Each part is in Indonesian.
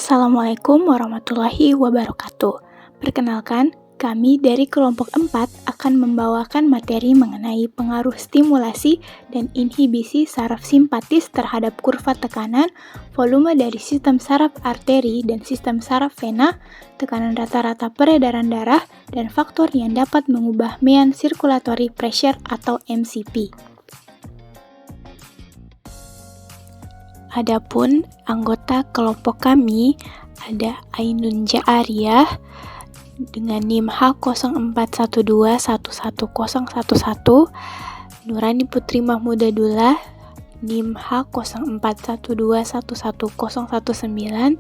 Assalamualaikum warahmatullahi wabarakatuh. Perkenalkan, kami dari kelompok 4 akan membawakan materi mengenai pengaruh stimulasi dan inhibisi saraf simpatis terhadap kurva tekanan, volume dari sistem saraf arteri dan sistem saraf vena, tekanan rata-rata peredaran darah, dan faktor yang dapat mengubah mean circulatory pressure atau MCP. Adapun anggota kelompok kami ada Ainun Ja'ariyah dengan NIM H0412111011, Nurani Putri Mahmudadullah NIM H0412111019,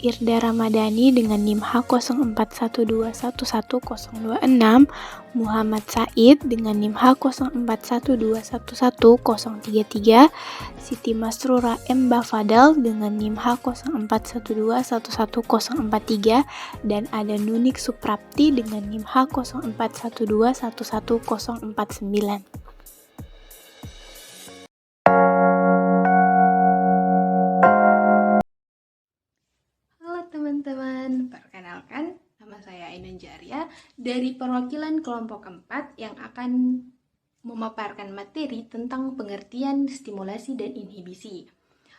Irda Ramadhani dengan NIM H0412111026, Muhammad Said dengan NIM H0412111033, Siti Masrura M. Bafadal dengan NIM H0412111043, dan ada Nunik Suprapti dengan NIM H0412111049. Teman-teman, perkenalkan, nama saya Ainun Ja'ariyah dari perwakilan kelompok 4 yang akan memaparkan materi tentang pengertian stimulasi dan inhibisi.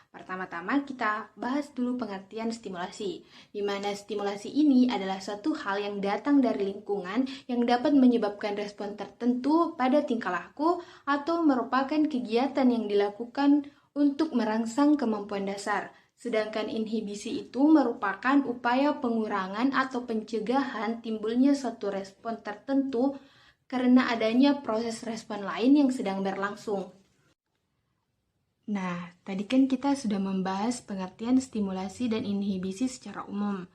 Pertama-tama kita bahas dulu pengertian stimulasi, di mana stimulasi ini adalah suatu hal yang datang dari lingkungan yang dapat menyebabkan respon tertentu pada tingkah laku atau merupakan kegiatan yang dilakukan untuk merangsang kemampuan dasar. Sedangkan inhibisi itu merupakan upaya pengurangan atau pencegahan timbulnya suatu respon tertentu karena adanya proses respon lain yang sedang berlangsung. Nah, tadi kan kita sudah membahas pengertian stimulasi dan inhibisi secara umum.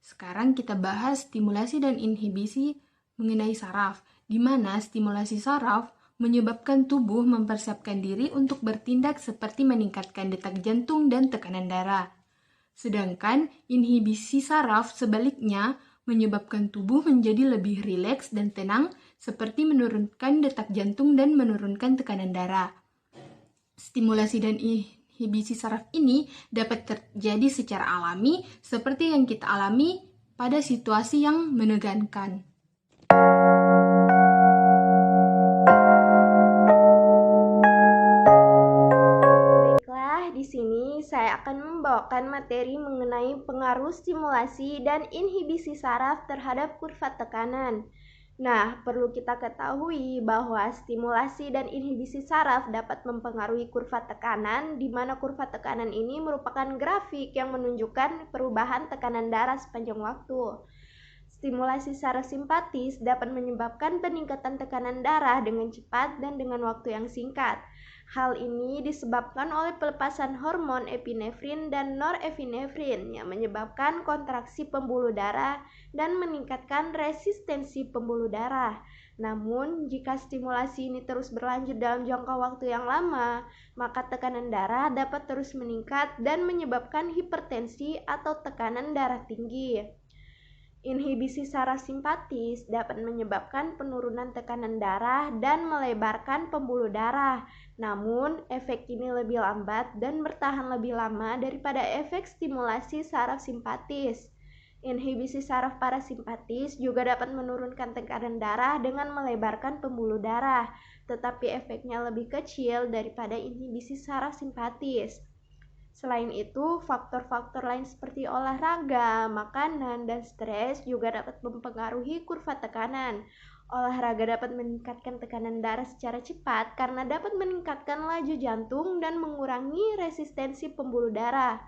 Sekarang kita bahas stimulasi dan inhibisi mengenai saraf, di mana stimulasi saraf menyebabkan tubuh mempersiapkan diri untuk bertindak seperti meningkatkan detak jantung dan tekanan darah. Sedangkan inhibisi saraf sebaliknya menyebabkan tubuh menjadi lebih rileks dan tenang seperti menurunkan detak jantung dan menurunkan tekanan darah. Stimulasi dan inhibisi saraf ini dapat terjadi secara alami seperti yang kita alami pada situasi yang menegangkan. Di sini saya akan membawakan materi mengenai pengaruh stimulasi dan inhibisi saraf terhadap kurva tekanan. Nah, perlu kita ketahui bahwa stimulasi dan inhibisi saraf dapat mempengaruhi kurva tekanan, di mana kurva tekanan ini merupakan grafik yang menunjukkan perubahan tekanan darah sepanjang waktu. Stimulasi saraf simpatis dapat menyebabkan peningkatan tekanan darah dengan cepat dan dengan waktu yang singkat. Hal ini disebabkan oleh pelepasan hormon epinefrin dan norepinefrin yang menyebabkan kontraksi pembuluh darah dan meningkatkan resistensi pembuluh darah. Namun, jika stimulasi ini terus berlanjut dalam jangka waktu yang lama, maka tekanan darah dapat terus meningkat dan menyebabkan hipertensi atau tekanan darah tinggi. Inhibisi saraf simpatis dapat menyebabkan penurunan tekanan darah dan melebarkan pembuluh darah. Namun, efek ini lebih lambat dan bertahan lebih lama daripada efek stimulasi saraf simpatis. Inhibisi saraf parasimpatis juga dapat menurunkan tekanan darah dengan melebarkan pembuluh darah, tetapi efeknya lebih kecil daripada inhibisi saraf simpatis. Selain itu, faktor-faktor lain seperti olahraga, makanan, dan stres juga dapat mempengaruhi kurva tekanan. Olahraga dapat meningkatkan tekanan darah secara cepat karena dapat meningkatkan laju jantung dan mengurangi resistensi pembuluh darah.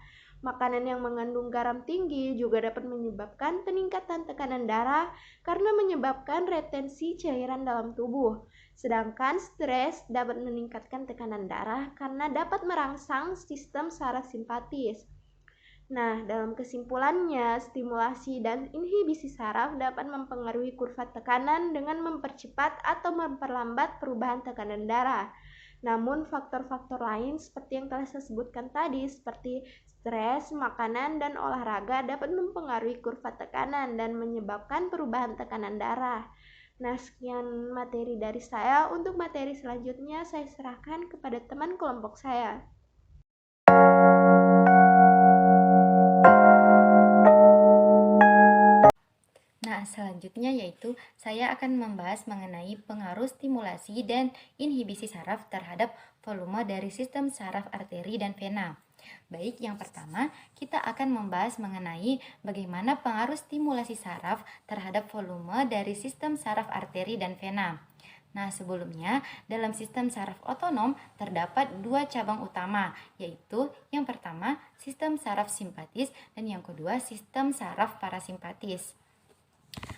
Makanan yang mengandung garam tinggi juga dapat menyebabkan peningkatan tekanan darah karena menyebabkan retensi cairan dalam tubuh. Sedangkan stres dapat meningkatkan tekanan darah karena dapat merangsang sistem saraf simpatis. Nah, dalam kesimpulannya, stimulasi dan inhibisi saraf dapat mempengaruhi kurva tekanan dengan mempercepat atau memperlambat perubahan tekanan darah. Namun, faktor-faktor lain seperti yang telah saya sebutkan tadi, seperti stres, makanan, dan olahraga dapat mempengaruhi kurva tekanan dan menyebabkan perubahan tekanan darah. Nah, sekian materi dari saya. Untuk materi selanjutnya, saya serahkan kepada teman kelompok saya. Nah, selanjutnya yaitu saya akan membahas mengenai pengaruh stimulasi dan inhibisi saraf terhadap volume dari sistem saraf arteri dan vena. Baik, yang pertama kita akan membahas mengenai bagaimana pengaruh stimulasi saraf terhadap volume dari sistem saraf arteri dan vena. Nah, sebelumnya dalam sistem saraf otonom terdapat dua cabang utama, yaitu yang pertama sistem saraf simpatis dan yang kedua sistem saraf parasimpatis.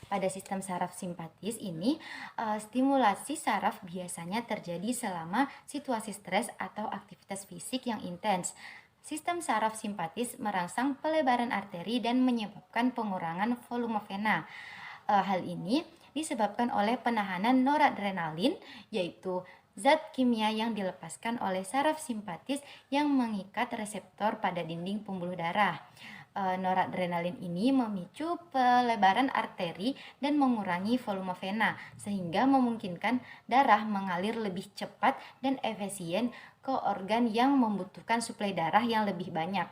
Pada sistem saraf simpatis ini, stimulasi saraf biasanya terjadi selama situasi stres atau aktivitas fisik yang intens. Sistem saraf simpatis merangsang pelebaran arteri dan menyebabkan pengurangan volume vena. Hal ini disebabkan oleh penahanan noradrenalin, yaitu zat kimia yang dilepaskan oleh saraf simpatis yang mengikat reseptor pada dinding pembuluh darah. Noradrenalin ini memicu pelebaran arteri dan mengurangi volume vena, sehingga memungkinkan darah mengalir lebih cepat dan efisien ke organ yang membutuhkan suplai darah yang lebih banyak.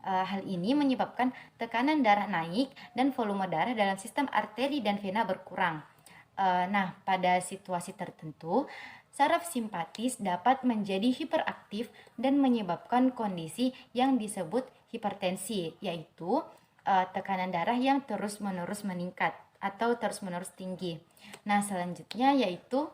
Hal ini menyebabkan tekanan darah naik dan volume darah dalam sistem arteri dan vena berkurang. Nah, pada situasi tertentu, saraf simpatis dapat menjadi hiperaktif dan menyebabkan kondisi yang disebut hipertensi, yaitu tekanan darah yang terus-menerus meningkat atau terus-menerus tinggi. Nah, selanjutnya yaitu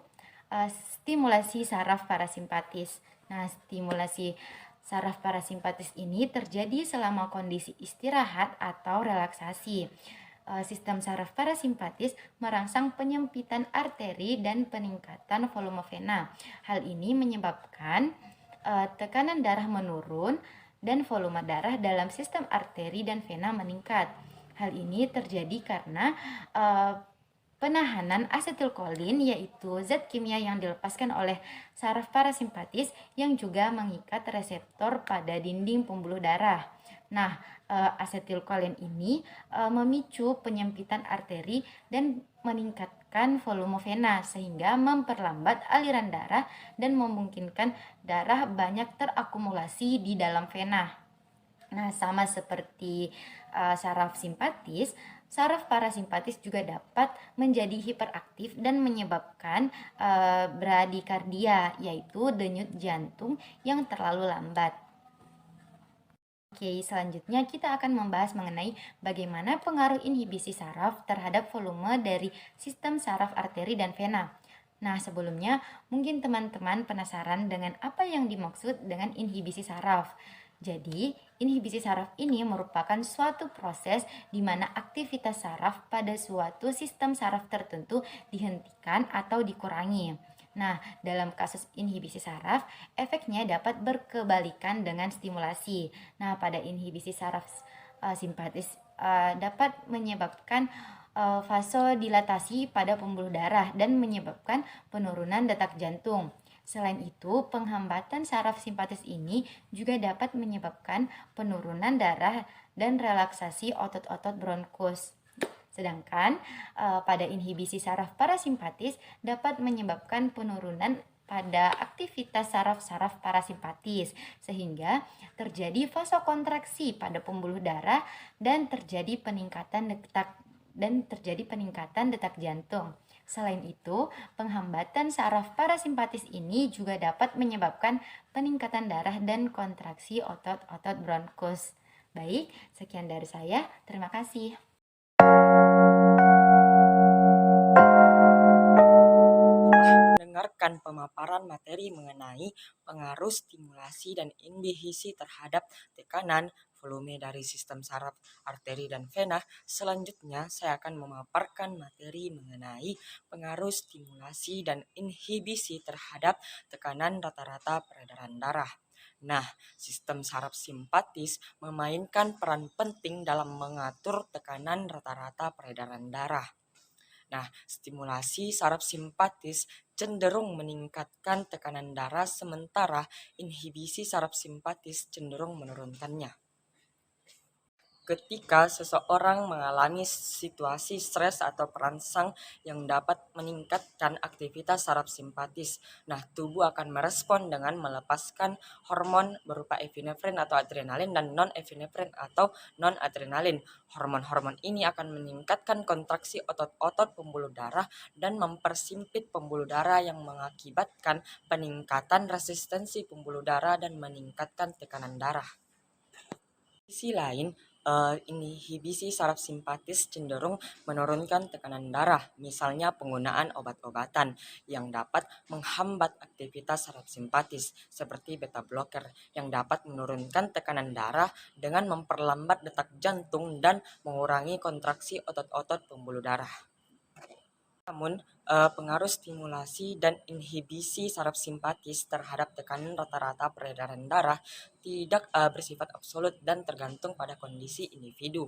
stimulasi saraf parasimpatis. Nah, stimulasi saraf parasimpatis ini terjadi selama kondisi istirahat atau relaksasi. Sistem saraf parasimpatis merangsang penyempitan arteri dan peningkatan volume vena. Hal ini menyebabkan tekanan darah menurun dan volume darah dalam sistem arteri dan vena meningkat. Hal ini terjadi karena penahanan asetilkolin, yaitu zat kimia yang dilepaskan oleh saraf parasimpatis yang juga mengikat reseptor pada dinding pembuluh darah. Nah, asetilkolin ini memicu penyempitan arteri dan meningkatkan volume vena sehingga memperlambat aliran darah dan memungkinkan darah banyak terakumulasi di dalam vena. Nah, sama seperti saraf simpatis, saraf parasimpatis juga dapat menjadi hiperaktif dan menyebabkan bradikardia, yaitu denyut jantung yang terlalu lambat. Oke, selanjutnya kita akan membahas mengenai bagaimana pengaruh inhibisi saraf terhadap volume dari sistem saraf arteri dan vena. Nah, sebelumnya mungkin teman-teman penasaran dengan apa yang dimaksud dengan inhibisi saraf. Jadi, inhibisi saraf ini merupakan suatu proses di mana aktivitas saraf pada suatu sistem saraf tertentu dihentikan atau dikurangi. Nah, dalam kasus inhibisi saraf, efeknya dapat berkebalikan dengan stimulasi. Nah, pada inhibisi saraf simpatis dapat menyebabkan vasodilatasi pada pembuluh darah dan menyebabkan penurunan detak jantung. Selain itu, penghambatan saraf simpatis ini juga dapat menyebabkan penurunan darah dan relaksasi otot-otot bronkus. Sedangkan pada inhibisi saraf parasimpatis dapat menyebabkan penurunan pada aktivitas saraf-saraf parasimpatis sehingga terjadi vasokontraksi pada pembuluh darah dan terjadi peningkatan detak jantung. Selain itu, penghambatan saraf parasimpatis ini juga dapat menyebabkan peningkatan darah dan kontraksi otot-otot bronkus. Baik, sekian dari saya. Terima kasih. Mendengarkan pemaparan materi mengenai pengaruh stimulasi dan inhibisi terhadap tekanan volume dari sistem saraf arteri dan vena, selanjutnya saya akan memaparkan materi mengenai pengaruh stimulasi dan inhibisi terhadap tekanan rata-rata peredaran darah. Nah, sistem saraf simpatis memainkan peran penting dalam mengatur tekanan rata-rata peredaran darah. Nah, stimulasi saraf simpatis cenderung meningkatkan tekanan darah sementara inhibisi saraf simpatis cenderung menurunkannya. ketika seseorang mengalami situasi stres atau perangsang yang dapat meningkatkan aktivitas saraf simpatis. Nah, tubuh akan merespon dengan melepaskan hormon berupa epinefrin atau adrenalin dan non-epinefrin atau non-adrenalin. Hormon-hormon ini akan meningkatkan kontraksi otot-otot pembuluh darah dan mempersempit pembuluh darah yang mengakibatkan peningkatan resistensi pembuluh darah dan meningkatkan tekanan darah. Di sisi lain, inhibisi saraf simpatis cenderung menurunkan tekanan darah, misalnya penggunaan obat-obatan yang dapat menghambat aktivitas saraf simpatis seperti beta blocker yang dapat menurunkan tekanan darah dengan memperlambat detak jantung dan mengurangi kontraksi otot-otot pembuluh darah. Namun, pengaruh stimulasi dan inhibisi saraf simpatis terhadap tekanan rata-rata peredaran darah tidak bersifat absolut dan tergantung pada kondisi individu.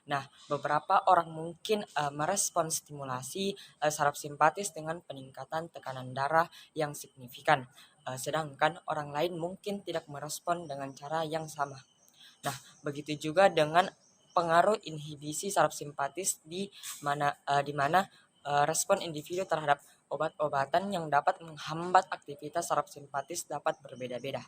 Nah, beberapa orang mungkin merespon stimulasi saraf simpatis dengan peningkatan tekanan darah yang signifikan, sedangkan orang lain mungkin tidak merespon dengan cara yang sama. Nah, begitu juga dengan pengaruh inhibisi saraf simpatis di mana respon individu terhadap obat-obatan yang dapat menghambat aktivitas saraf simpatis dapat berbeda-beda.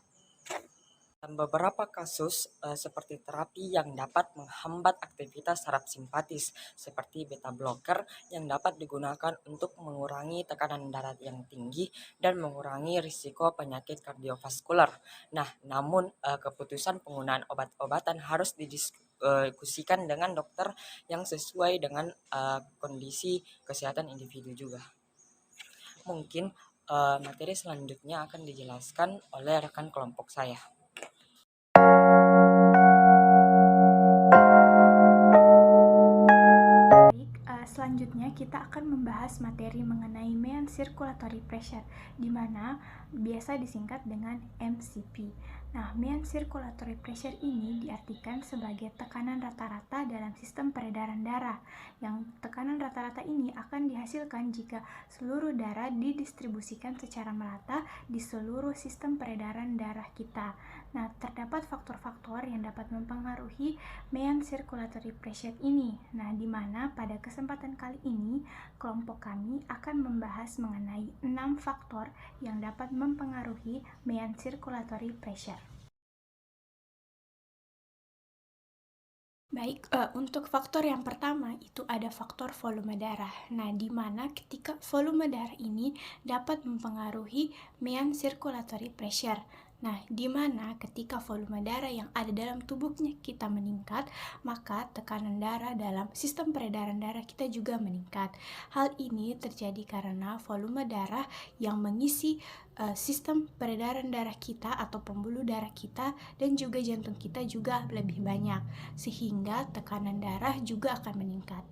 Dalam beberapa kasus, seperti terapi yang dapat menghambat aktivitas saraf simpatis, seperti beta blocker yang dapat digunakan untuk mengurangi tekanan darah yang tinggi dan mengurangi risiko penyakit kardiovaskular. Nah, namun keputusan penggunaan obat-obatan harus didiskusikan dengan dokter yang sesuai dengan kondisi kesehatan individu juga. Mungkin materi selanjutnya akan dijelaskan oleh rekan kelompok saya. Selanjutnya kita akan membahas materi mengenai mean circulatory pressure, di mana biasa disingkat dengan MCP. Nah, mean circulatory pressure ini diartikan sebagai tekanan rata-rata dalam sistem peredaran darah. Yang tekanan rata-rata ini akan dihasilkan jika seluruh darah didistribusikan secara merata di seluruh sistem peredaran darah kita. Nah, terdapat faktor-faktor yang dapat mempengaruhi mean circulatory pressure ini. Nah, di mana pada kesempatan kali ini kelompok kami akan membahas mengenai 6 faktor yang dapat mempengaruhi mean circulatory pressure. Baik, untuk faktor yang pertama itu ada faktor volume darah. Nah, di mana ketika volume darah ini dapat mempengaruhi mean circulatory pressure. Nah, di mana ketika volume darah yang ada dalam tubuhnya kita meningkat, maka tekanan darah dalam sistem peredaran darah kita juga meningkat. Hal ini terjadi karena volume darah yang mengisi sistem peredaran darah kita atau pembuluh darah kita dan juga jantung kita juga lebih banyak, sehingga tekanan darah juga akan meningkat.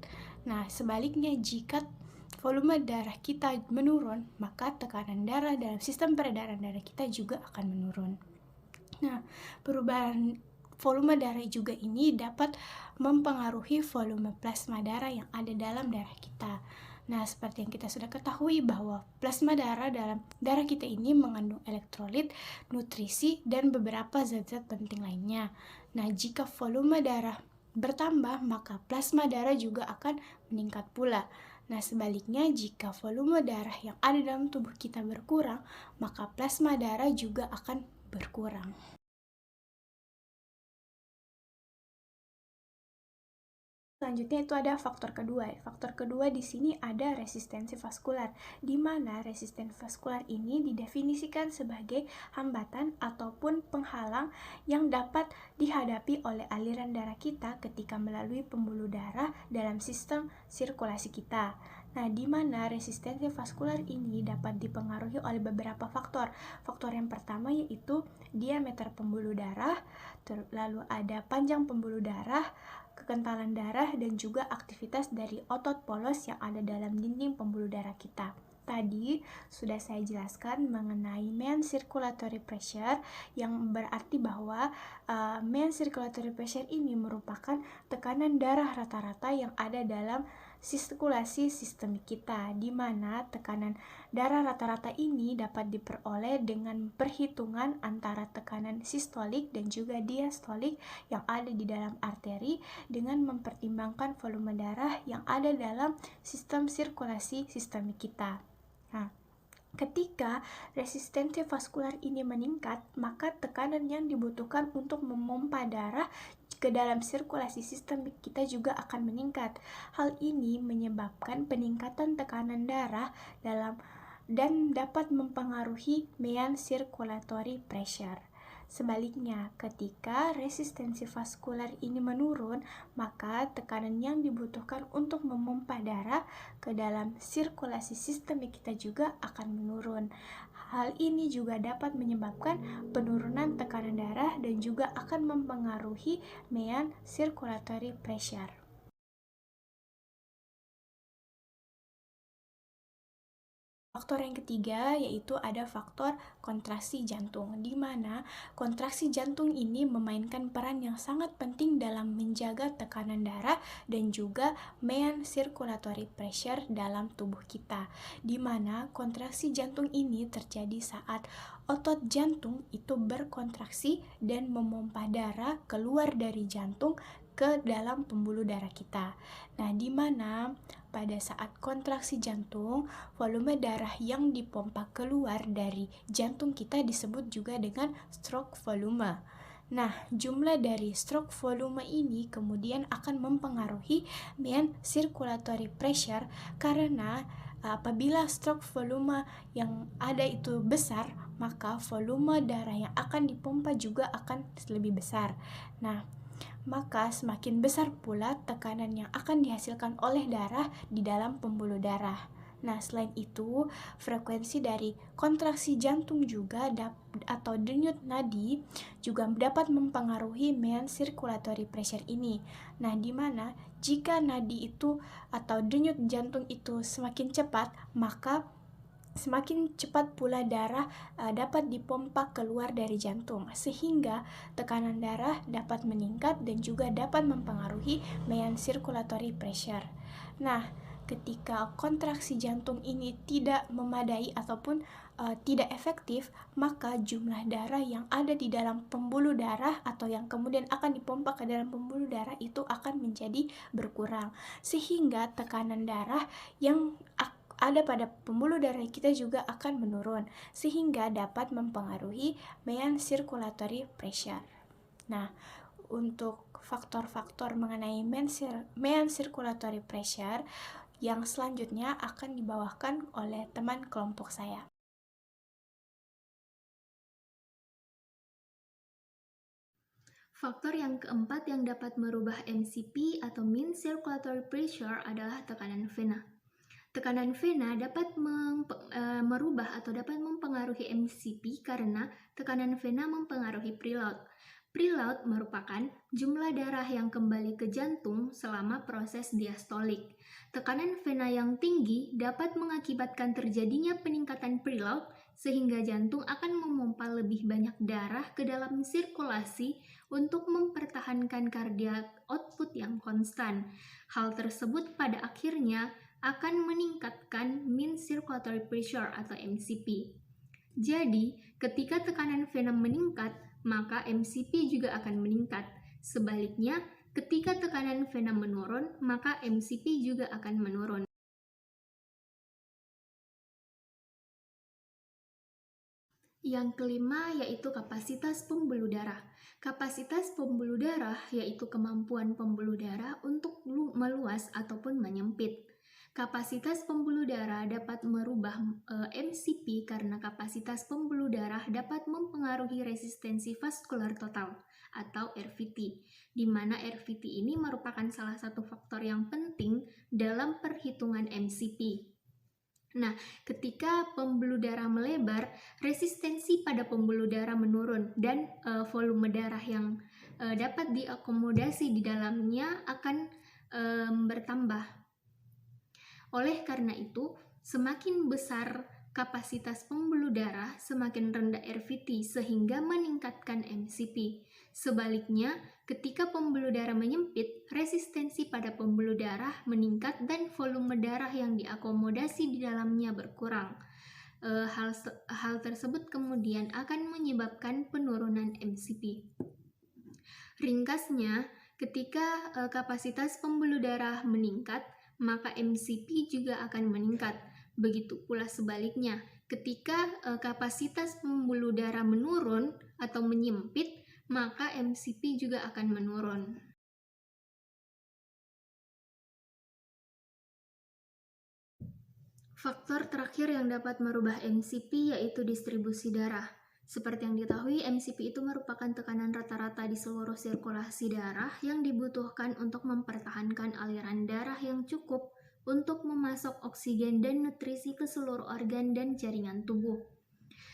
Nah, sebaliknya jika volume darah kita menurun, maka tekanan darah dalam sistem peredaran darah kita juga akan menurun. Nah, perubahan volume darah juga ini dapat mempengaruhi volume plasma darah yang ada dalam darah kita. Nah, seperti yang kita sudah ketahui bahwa plasma darah dalam darah kita ini mengandung elektrolit, nutrisi, dan beberapa zat-zat penting lainnya. Nah, jika volume darah bertambah, maka plasma darah juga akan meningkat pula. Nah, sebaliknya jika volume darah yang ada dalam tubuh kita berkurang, maka plasma darah juga akan berkurang. Selanjutnya itu ada faktor kedua. Faktor kedua di sini ada resistensi vaskular, di mana resistensi vaskular ini didefinisikan sebagai hambatan ataupun penghalang yang dapat dihadapi oleh aliran darah kita ketika melalui pembuluh darah dalam sistem sirkulasi kita. Nah, di mana resistensi vaskular ini dapat dipengaruhi oleh beberapa faktor. Faktor yang pertama yaitu diameter pembuluh darah, lalu ada panjang pembuluh darah, kekentalan darah, dan juga aktivitas dari otot polos yang ada dalam dinding pembuluh darah kita. Tadi sudah saya jelaskan mengenai mean circulatory pressure, yang berarti bahwa mean circulatory pressure ini merupakan tekanan darah rata-rata yang ada dalam sirkulasi sistemik kita, di mana tekanan darah rata-rata ini dapat diperoleh dengan perhitungan antara tekanan sistolik dan juga diastolik yang ada di dalam arteri dengan mempertimbangkan volume darah yang ada dalam sistem sirkulasi sistemik kita. Nah, ketika resistensi vaskular ini meningkat, maka tekanan yang dibutuhkan untuk memompa darah ke dalam sirkulasi sistemik kita juga akan meningkat. Hal ini menyebabkan peningkatan tekanan darah dan dapat mempengaruhi mean circulatory pressure. Sebaliknya, ketika resistensi vaskular ini menurun, maka tekanan yang dibutuhkan untuk memompa darah ke dalam sirkulasi sistemik kita juga akan menurun. Hal ini juga dapat menyebabkan penurunan tekanan darah dan juga akan mempengaruhi mean circulatory pressure. Faktor yang ketiga yaitu ada faktor kontraksi jantung, di mana kontraksi jantung ini memainkan peran yang sangat penting dalam menjaga tekanan darah dan juga mean circulatory pressure dalam tubuh kita, di mana kontraksi jantung ini terjadi saat otot jantung itu berkontraksi dan memompa darah keluar dari jantung ke dalam pembuluh darah kita. Nah, di mana pada saat kontraksi jantung, volume darah yang dipompa keluar dari jantung kita disebut juga dengan stroke volume. Nah, jumlah dari stroke volume ini kemudian akan mempengaruhi mean circulatory pressure karena apabila stroke volume yang ada itu besar, maka volume darah yang akan dipompa juga akan lebih besar. Nah, maka semakin besar pula tekanan yang akan dihasilkan oleh darah di dalam pembuluh darah. Nah, selain itu, frekuensi dari kontraksi jantung juga atau denyut nadi juga dapat mempengaruhi mean circulatory pressure ini. Nah, di mana jika nadi itu atau denyut jantung itu semakin cepat, maka semakin cepat pula darah dapat dipompa keluar dari jantung, sehingga tekanan darah dapat meningkat dan juga dapat mempengaruhi mean circulatory pressure. Nah, ketika kontraksi jantung ini tidak memadai ataupun tidak efektif, maka jumlah darah yang ada di dalam pembuluh darah atau yang kemudian akan dipompa ke dalam pembuluh darah itu akan menjadi berkurang, sehingga tekanan darah yang ada pada pembuluh darah kita juga akan menurun, sehingga dapat mempengaruhi mean circulatory pressure. Nah, untuk faktor-faktor mengenai mean circulatory pressure yang selanjutnya akan dibawakan oleh teman kelompok saya. Faktor yang keempat yang dapat merubah MCP atau mean circulatory pressure adalah tekanan vena. Tekanan vena dapat merubah atau dapat mempengaruhi MCP karena tekanan vena mempengaruhi preload. Preload merupakan jumlah darah yang kembali ke jantung selama proses diastolik. Tekanan vena yang tinggi dapat mengakibatkan terjadinya peningkatan preload sehingga jantung akan memompa lebih banyak darah ke dalam sirkulasi untuk mempertahankan cardiac output yang konstan. Hal tersebut pada akhirnya akan meningkatkan mean circulatory pressure atau MCP. Jadi, ketika tekanan vena meningkat, maka MCP juga akan meningkat. Sebaliknya, ketika tekanan vena menurun, maka MCP juga akan menurun. Yang kelima yaitu kapasitas pembuluh darah. Kapasitas pembuluh darah yaitu kemampuan pembuluh darah untuk meluas ataupun menyempit. Kapasitas pembuluh darah dapat merubah MCP karena kapasitas pembuluh darah dapat mempengaruhi resistensi vaskular total atau RVT, di mana RVT ini merupakan salah satu faktor yang penting dalam perhitungan MCP. Nah, ketika pembuluh darah melebar, resistensi pada pembuluh darah menurun dan volume darah yang dapat diakomodasi di dalamnya akan bertambah. Oleh karena itu, semakin besar kapasitas pembuluh darah, semakin rendah RVT sehingga meningkatkan MCP. Sebaliknya, ketika pembuluh darah menyempit, resistensi pada pembuluh darah meningkat dan volume darah yang diakomodasi di dalamnya berkurang. Hal tersebut kemudian akan menyebabkan penurunan MCP. Ringkasnya, ketika kapasitas pembuluh darah meningkat, maka MCP juga akan meningkat. Begitu pula sebaliknya, ketika kapasitas pembuluh darah menurun atau menyempit, maka MCP juga akan menurun. Faktor terakhir yang dapat merubah MCP yaitu distribusi darah. Seperti yang diketahui, MCP itu merupakan tekanan rata-rata di seluruh sirkulasi darah yang dibutuhkan untuk mempertahankan aliran darah yang cukup untuk memasok oksigen dan nutrisi ke seluruh organ dan jaringan tubuh.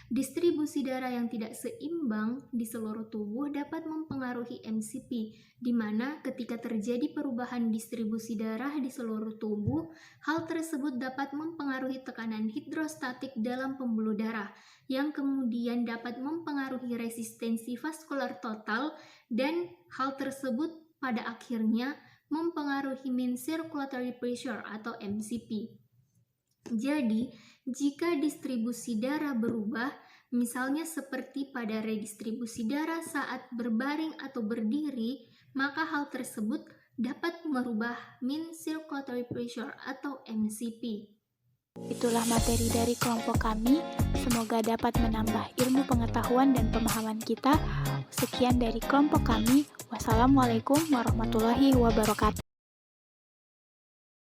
Distribusi darah yang tidak seimbang di seluruh tubuh dapat mempengaruhi MCP, di mana ketika terjadi perubahan distribusi darah di seluruh tubuh, hal tersebut dapat mempengaruhi tekanan hidrostatik dalam pembuluh darah, yang kemudian dapat mempengaruhi resistensi vaskular total, dan hal tersebut pada akhirnya mempengaruhi mean circulatory pressure atau MCP. Jadi, jika distribusi darah berubah, misalnya seperti pada redistribusi darah saat berbaring atau berdiri, maka hal tersebut dapat merubah mean circulatory pressure atau MCP. Itulah materi dari kelompok kami. Semoga dapat menambah ilmu pengetahuan dan pemahaman kita. Sekian dari kelompok kami. Wassalamualaikum warahmatullahi wabarakatuh.